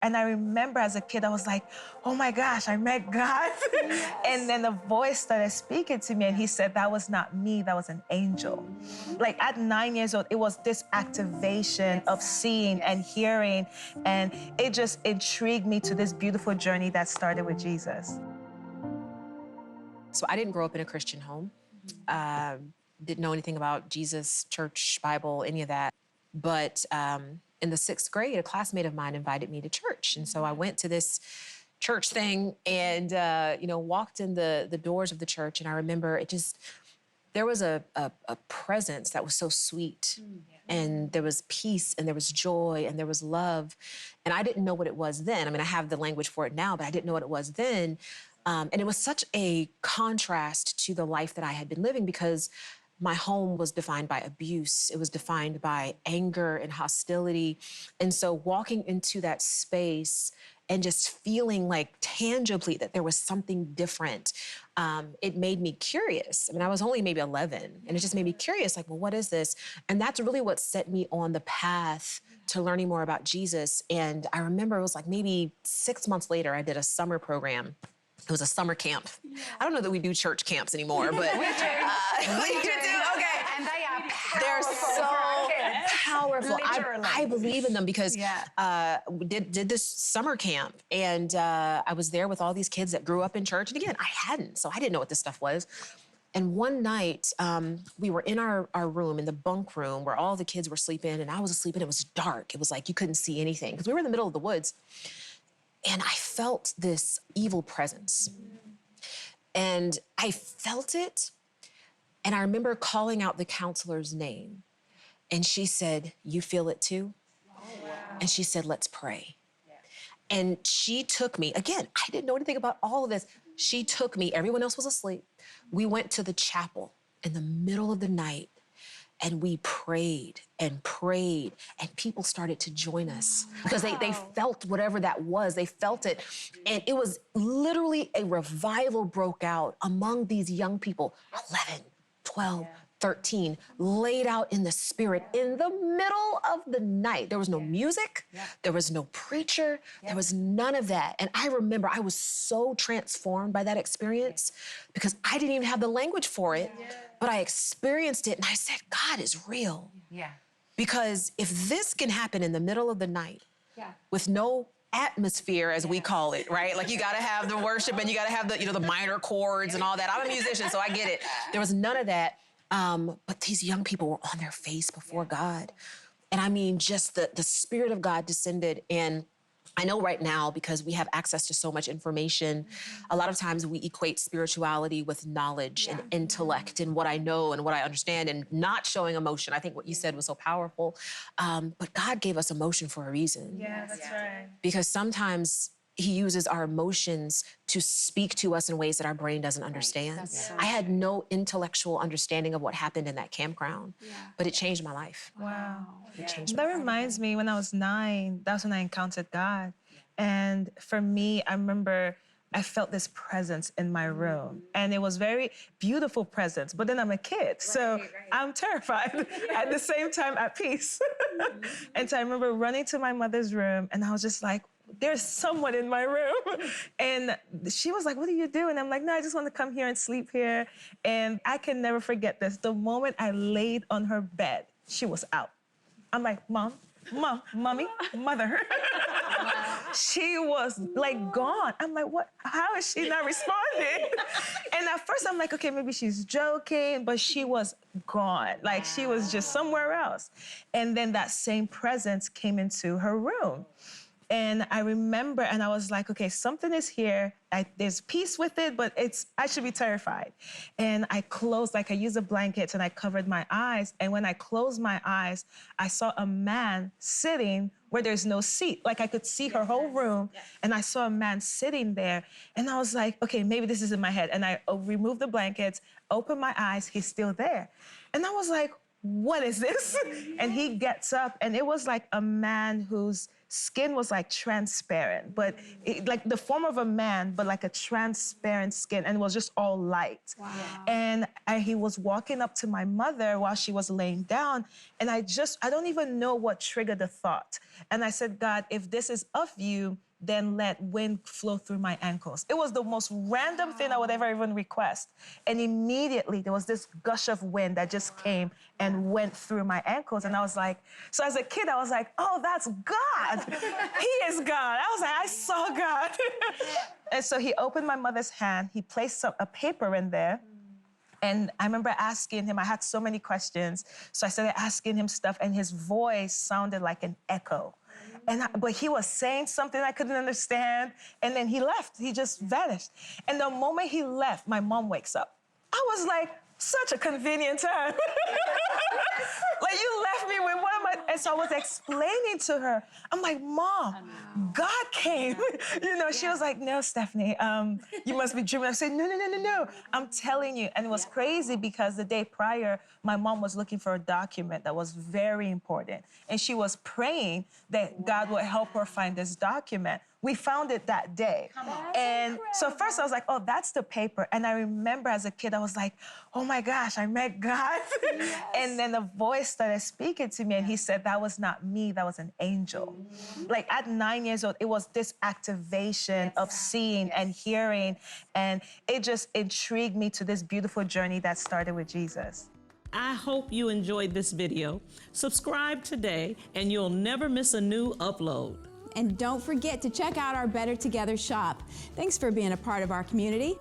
And I remember as a kid, I was like, oh my gosh, I met God. Yes. And then the voice started speaking to me, and he said, that was not me, that was an angel. Like at 9 years old, it was this activation of seeing and hearing, and it just intrigued me to this beautiful journey that started with Jesus. So I didn't grow up in a Christian home. Didn't know anything about Jesus, church, Bible, any of that. But in the 6th grade, a classmate of mine invited me to church. And so I went to this church thing and, walked in the doors of the church. And I remember there was a presence that was so sweet. And there was peace, and there was joy, and there was love. And I didn't know what it was then. I mean, I have the language for it now, but I didn't know what it was then. And it was such a contrast to the life that I had been living, because my home was defined by abuse. It was defined by anger and hostility. And so walking into that space and just feeling like tangibly that there was something different, it made me curious. I mean, I was only maybe 11, and it just made me curious, like, well, what is this? And that's really what set me on the path to learning more about Jesus. And I remember it was like maybe 6 months later, I did a summer program. It was a summer camp. I don't know that we do church camps anymore, but we do. Okay. And they are powerful. They're so powerful. I believe in them because we did this summer camp, and I was there with all these kids that grew up in church. And again, I hadn't, so I didn't know what this stuff was. And one night, we were in our room, in the bunk room, where all the kids were sleeping, and I was asleep, and it was dark. It was like you couldn't see anything, because we were in the middle of the woods. And I felt this evil presence. And I felt it, and I remember calling out the counselor's name. And she said, you feel it too? Oh, wow. And she said, let's pray. Yeah. And she took me, again, I didn't know anything about all of this. She took me, everyone else was asleep. We went to the chapel in the middle of the night, and we prayed, and people started to join us because they felt whatever that was. They felt it. And it was literally a revival broke out among these young people, 11, 12, 13, laid out in the spirit in the middle of the night. There was no music. There was no preacher. There was none of that. And I remember I was so transformed by that experience because I didn't even have the language for it, but I experienced it, and I said, God is real. Yeah. Because if this can happen in the middle of the night with no atmosphere, as we call it, right? Like, you gotta have the worship, and you gotta have the minor chords and all that. I'm a musician, so I get it. There was none of that. But these young people were on their face before God. And I mean, just the Spirit of God descended. And I know right now, because we have access to so much information, a lot of times we equate spirituality with knowledge and intellect and what I know and what I understand, and not showing emotion. I think what you said was so powerful. But God gave us emotion for a reason. Yeah, that's right. Because sometimes He uses our emotions to speak to us in ways that our brain doesn't understand. So I had no intellectual understanding of what happened in that campground, but it changed my life. Wow. It changed that reminds me, when I was 9, that's when I encountered God. And for me, I remember I felt this presence in my room, and it was very beautiful presence, but then I'm a kid, so I'm terrified at the same time at peace. And so I remember running to my mother's room, and I was just like, there's someone in my room. And she was like, what are you doing? I'm like, no, I just want to come here and sleep here. And I can never forget this. The moment I laid on her bed, she was out. I'm like, Mom, Mommy, Mother. She was like gone. I'm like, what? How is she not responding? And at first I'm like, okay, maybe she's joking, but she was gone. Like, she was just somewhere else. And then that same presence came into her room. And I remember, and I was like, okay, something is here. There's peace with it, but I should be terrified. And I used a blanket and I covered my eyes. And when I closed my eyes, I saw a man sitting where there's no seat. Like, I could see her whole room, and I saw a man sitting there. And I was like, okay, maybe this is in my head. And I removed the blankets, opened my eyes, he's still there. And I was like, what is this? And he gets up, and it was like a man whose skin was like transparent, but like the form of a man, but like a transparent skin, and it was just all light. Wow. And he was walking up to my mother while she was laying down, and I don't even know what triggered the thought. And I said, God, if this is of you, then let wind flow through my ankles. It was the most random thing I would ever even request. And immediately there was this gush of wind that just came and went through my ankles. And I was like, so as a kid, I was like, oh, that's God. He is God. I was like, I saw God. And so he opened my mother's hand. He placed a paper in there. And I remember asking him, I had so many questions. So I started asking him stuff, and his voice sounded like an echo. But he was saying something I couldn't understand, and then he left. He just vanished. And the moment he left, my mom wakes up. I was like, such a convenient time. Like, you left me with one of my... And so I was explaining to her, I'm like, Mom, God came. You know, she was like, no, Stephanie, you must be dreaming. I said, no, I'm telling you. And it was crazy because the day prior, my mom was looking for a document that was very important. And she was praying that God would help her find this document. We found it that day. And so first I was like, oh, that's the paper. And I remember as a kid, I was like, oh my gosh, I met God. Yes. And then a voice started speaking to me, and he said, that was not me, that was an angel. Like at 9 years old, it was this activation of seeing and hearing. And it just intrigued me to this beautiful journey that started with Jesus. I hope you enjoyed this video. Subscribe today and you'll never miss a new upload. And don't forget to check out our Better Together shop. Thanks for being a part of our community.